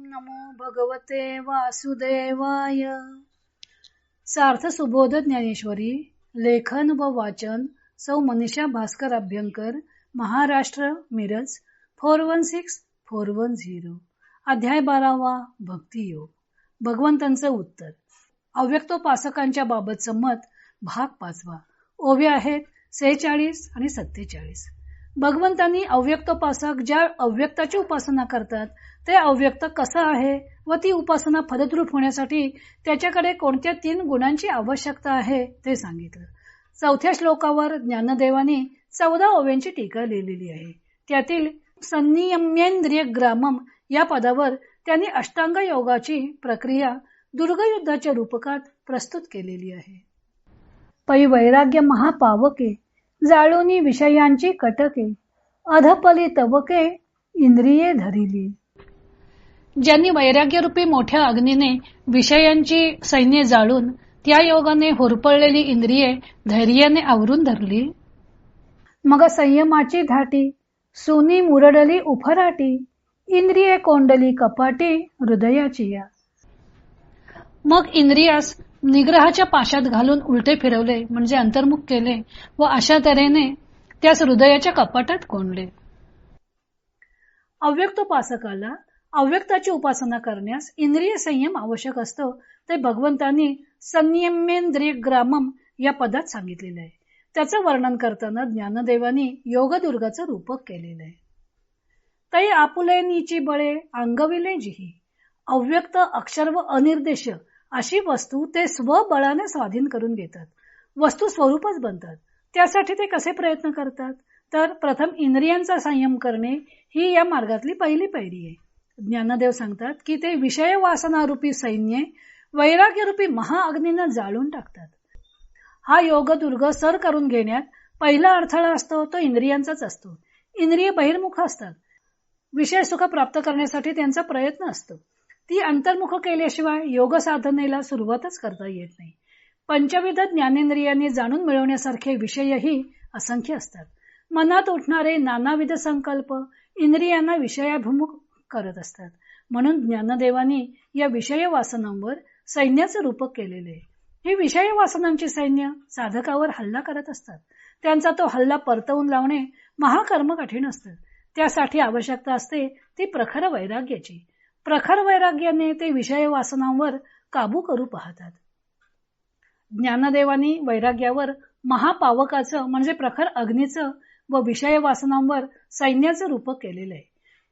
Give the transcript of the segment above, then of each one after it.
नमो भगवते वासुदेवाय. सार्थ सुबोध ज्ञानेश्वरी. लेखन व वाचन सौ मनीषा भास्कर अभ्यंकर, महाराष्ट्र, मिरज 416410. अध्याय 12वा. भक्ती योग. भगवंतांचं उत्तर. अव्यक्तोपासकांच्या बाबतचं मत. भाग 5वा. ओव्या आहेत 46 आणि 47. भगवंतांनी अव्यक्तोपासक ज्या अव्यक्ताची उपासना करतात ते अव्यक्त कसं आहे व ती उपासना फलद्रूप होण्यासाठी त्याच्याकडे कोणत्या 3 गुणांची आवश्यकता आहे ते सांगितलं. 4थ्या श्लोकावर ज्ञानदेवाने 14 ओव्यांची टीका लिहिलेली आहे. त्यातील संनियम्येंद्रिय ग्रामम या पदावर त्यांनी अष्टांग योगाची प्रक्रिया दुर्गयुद्धाच्या रूपकात प्रस्तुत केलेली आहे. पै वैराग्य महापावके, जाळोनी विषयांची कटके, अधपली तवके इंद्रिये धरिली. ज्यांनी वैराग्यरूपी मोठ्या अग्नीने विषयांची सैन्य जाळून त्या योगाने होरपळलेली इंद्रिये धैर्याने आवरून धरली. मग संयमाची धाटी सुनी मुरडली उफराटी, इंद्रिये कोंडली कपाटी हृदयाची या. मग इंद्रियास निग्रहाच्या पाशात घालून उलटे फिरवले म्हणजे अंतर्मुख केले व अशा तऱ्हेने त्यास हृदयाच्या कपाटात कोंडले. अव्यक्तोपासकाला अव्यक्ताची उपासना करण्यास इंद्रिय संयम आवश्यक असतो ते भगवंतांनी संयमेंद्रिय ग्रामम या पदात सांगितलेलं आहे. त्याचं वर्णन करताना ज्ञानदेवानी योगदुर्गाचं रूपक केलेलं आहे. तै आपुलेनीची बळे अंगविले जिही, अव्यक्त अक्षर व अनिर्देश अशी वस्तू ते स्वबळाने स्वाधीन करून घेतात. वस्तू स्वरूपच बनतात. त्यासाठी ते कसे प्रयत्न करतात तर प्रथम इंद्रियांचा संयम करणे ही या मार्गातली पहिली पायरी आहे. ज्ञानदेव सांगतात की ते विषय वासनारूपी सैन्य वैराग्यरूपी महाअग्नीनं जाळून टाकतात. हा योगदुर्ग सर करून घेण्यात पहिला अडथळा असतो तो इंद्रियांचाच असतो. इंद्रिय बहिर्मुख असतात. विषय सुख प्राप्त करण्यासाठी त्यांचा प्रयत्न असतो. ती अंतर्मुख केल्याशिवाय योग साधनेला सुरुवातच करता येत नाही. पंचविध ज्ञानेंद्रियांनी जाणून मिळवण्यासारखे विषयही असंख्य असतात. मनात उठणारे नानाविध संकल्प इंद्रियांना विषयाभिमुख करत असतात. म्हणून ज्ञानदेवानी या विषय वासनांवर सैन्याचं रूपक केलेले आहे. ही विषय वासनांची सैन्य साधकावर हल्ला करत असतात. त्यांचा तो हल्ला परतवून लावणे महाकर्म कठीण असतं. त्यासाठी आवश्यकता असते ती प्रखर वैराग्याची. प्रखर वैराग्याने ते विषय वासनांवर काबू करू पाहतात. ज्ञानदेवानी वैराग्यावर महापावकाचं म्हणजे प्रखर अग्नीचं व विषय वासनांवर सैन्याचं रूपक केलेलं आहे.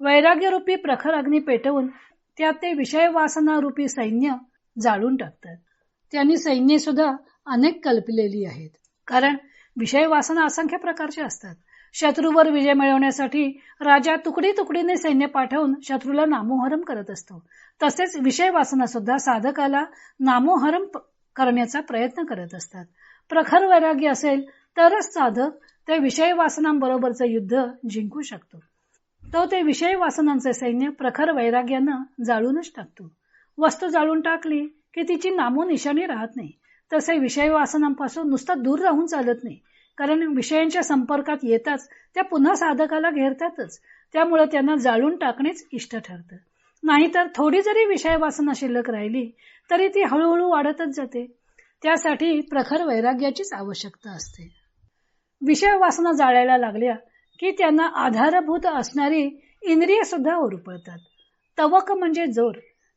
वैराग्यरूपी प्रखर अग्नी पेटवून त्यात ते विषय वासना रूपी सैन्य जाळून टाकतात. त्यांनी सैन्य सुद्धा अनेक कल्पलेली आहेत. कारण विषय वासना असंख्य प्रकारचे असतात. शत्रूवर विजय मिळवण्यासाठी राजा तुकडी तुकडीने सैन्य पाठवून शत्रूला नामोहरम करत असतो. तसेच विषय वासना सुद्धा साधकाला नामोहरम करण्याचा प्रयत्न करत असतात. प्रखर वैराग्य असेल तरच साधक ते विषय वासनांबरोबरचं युद्ध जिंकू शकतो. तो ते विषय वासनांचे सैन्य प्रखर वैराग्यानं जाळूनच टाकतो. वस्तू जाळून टाकली की तिची नामोनिशाणी राहत नाही. तसे विषय वासनांपासून नुसता दूर राहून चालत नाही. कारण विषयांच्या संपर्कात येताच त्या पुन्हा साधकाला घेरतातच. त्यामुळे त्यांना जाळून टाकणेच इष्ट ठरतं. नाहीतर थोडी जरी विषय वासना शिल्लक राहिली तरी ती हळूहळू वाढतच जाते. त्यासाठी प्रखर वैराग्याचीच आवश्यकता असते. विषय वासना जाळायला लागल्या की त्यांना आधारभूत असणारी इंद्रिय सुद्धा होरपळतात. तवक म्हणजे जोर.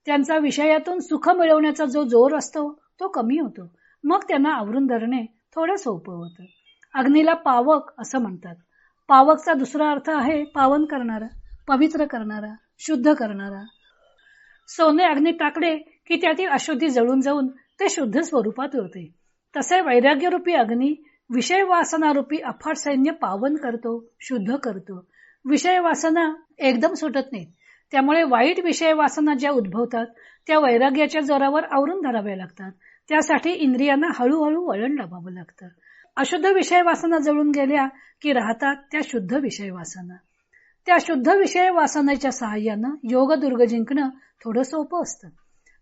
त्यांचा विषयातून सुख मिळवण्याचा जो जोर असतो तो कमी होतो. मग त्यांना आवरून धरणे थोडं सोपं होतं. अग्नीला पावक असं म्हणतात. पावकचा दुसरा अर्थ आहे पावन करणारा, पवित्र करणारा, शुद्ध करणारा. सोने अग्नी टाकले की त्यातील अशुद्धी जळून जाऊन ते शुद्ध स्वरूपात होते. तसे वैराग्यरूपी अग्नी विषय वासनारूपी अफाट सैन्य पावन करतो, शुद्ध करतो. विषय वासना एकदम सुटत नाहीत. त्यामुळे वाईट विषय वासना ज्या उद्भवतात त्या वैराग्याच्या जोरावर आवरून धराव्या लागतात. त्यासाठी इंद्रियांना हळूहळू वळण लावावं लागतं. अशुद्ध विषय वासना जळून गेल्या की राहतात त्या शुद्ध विषय वासना. त्या शुद्ध विषय वासनेच्या सहाय्यानं योगदुर्ग जिंकणं थोडं सोपं असतं.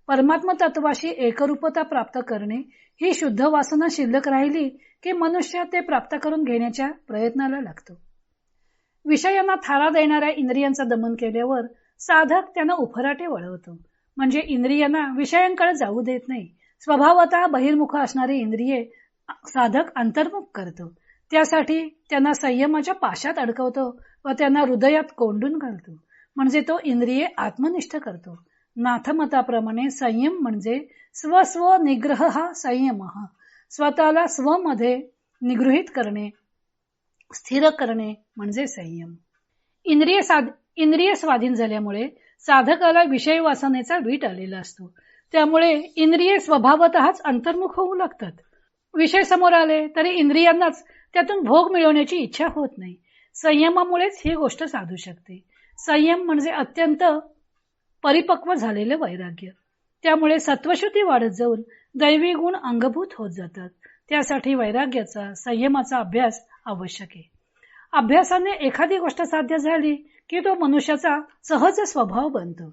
परमात्म तत्वाशी एकरूपता प्राप्त करणे ही शुद्ध वासना शिल्लक राहिली की मनुष्य ते प्राप्त करून घेण्याच्या प्रयत्नाला लागतो. विषयांना थारा देणाऱ्या इंद्रियांचं दमन केल्यावर साधक त्यांना उफराटे वळवतो, म्हणजे इंद्रियांना विषयांकडे जाऊ देत नाही. स्वभावतः बहिर्मुख असणारी इंद्रिये साधक अंतर्मुख करतो. त्यासाठी त्यांना संयमाच्या पाशात अडकवतो व त्यांना हृदयात कोंडून घालतो, म्हणजे तो इंद्रिये आत्मनिष्ठ करतो. नाथमताप्रमाणे संयम म्हणजे स्वस्व निग्रह हा संयम, स्वतःला स्वमध्ये निगृहित करणे, स्थिर करणे म्हणजे संयम. इंद्रिय स्वाधीन झाल्यामुळे साधकाला विषय वासनेचा वीट आलेला असतो. त्यामुळे इंद्रिये स्वभावतःच अंतर्मुख होऊ लागतात. विषय समोर आले तरी इंद्रियांनाच त्यातून भोग मिळवण्याची इच्छा होत नाही. संयमामुळेच ही गोष्ट साधू शकते. संयम म्हणजे अत्यंत परिपक्व झालेले वैराग्य. त्यामुळे सत्वशुद्धी वाढत जाऊन दैवी गुण अंगभूत होत जातात. त्यासाठी वैराग्याचा, संयमाचा अभ्यास आवश्यक आहे. अभ्यासाने एखादी गोष्ट साध्य झाली की तो मनुष्याचा सहज स्वभाव बनतो.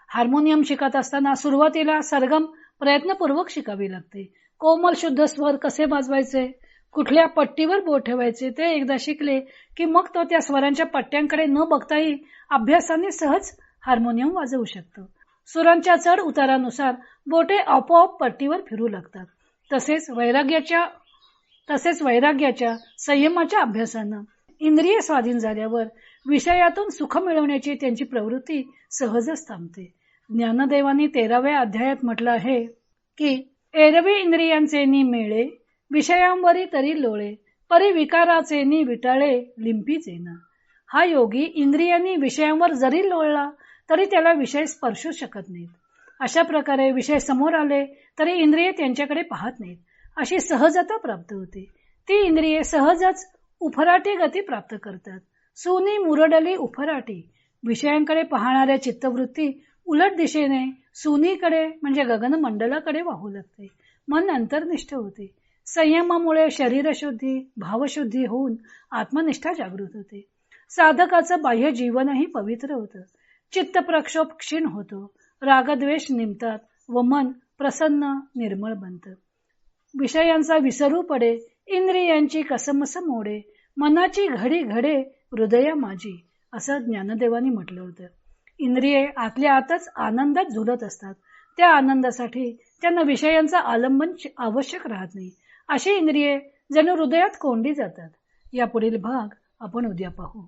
हार्मोनियम शिकत असताना सुरुवातीला सरगम प्रयत्नपूर्वक शिकावी लागते. कोमल शुद्ध स्वर कसे वाजवायचे, कुठल्या पट्टीवर बोट ठेवायचे ते एकदा शिकले की मग तो त्या स्वरांच्या पट्ट्यांकडे न बघताही अभ्यासाने सहज हार्मोनियम वाजवू शकतो. सुरांच्या चढ उतारानुसार बोटे आपोआप पट्टीवर फिरू लागतात. तसेच वैराग्याच्या संयमाच्या अभ्यासानं इंद्रिय स्वाधीन झाल्यावर विषयातून सुख मिळवण्याची त्यांची प्रवृत्ती सहजच थांबते. ज्ञानदेवांनी 13व्या अध्यायात म्हटलं आहे की एरवी इंद्रियांचे नि मेळे, विषयांवरी तरी लोळे, परी विकाराचे नि विटाळे लिंपीचे ना. हा योगी इंद्रियांनी विषयांवर जरी लोळला तरी त्याला विषय स्पर्शू शकत नाहीत. अशा प्रकारे विषय समोर आले तरी इंद्रिये त्यांच्याकडे पाहत नाहीत. अशी सहजता प्राप्त होते. ती इंद्रिये सहजच उफराटी गती प्राप्त करतात. सुनी मुरडली उफराटी. विषयांकडे पाहणाऱ्या चित्तवृत्ती उलट दिशेने सुनीकडे म्हणजे गगनमंडलाकडे वाहू लागते. मन अंतर्निष्ठ होते. संयमामुळे शरीरशुद्धी, भावशुद्धी होऊन आत्मनिष्ठा जागृत होते. साधकाचं बाह्य जीवनही पवित्र होतं. चित्त प्रक्षोभ क्षीण होतो. रागद्वेष निमतात व मन प्रसन्न निर्मळ बनतं. विषयांचा विसरू पडे, इंद्रियांची कसमस मोडे, मनाची घडी घडे हृदया माझी, असं ज्ञानदेवांनी म्हटलं होतं. इंद्रिये आतल्या आतच आनंदात झुलत असतात. त्या आनंदासाठी त्यांना विषयांचा आलंबन आवश्यक राहत नाही. अशी इंद्रिये जणू हृदयात कोंडली जातात. या पुढील भाग आपण उद्या पाहू.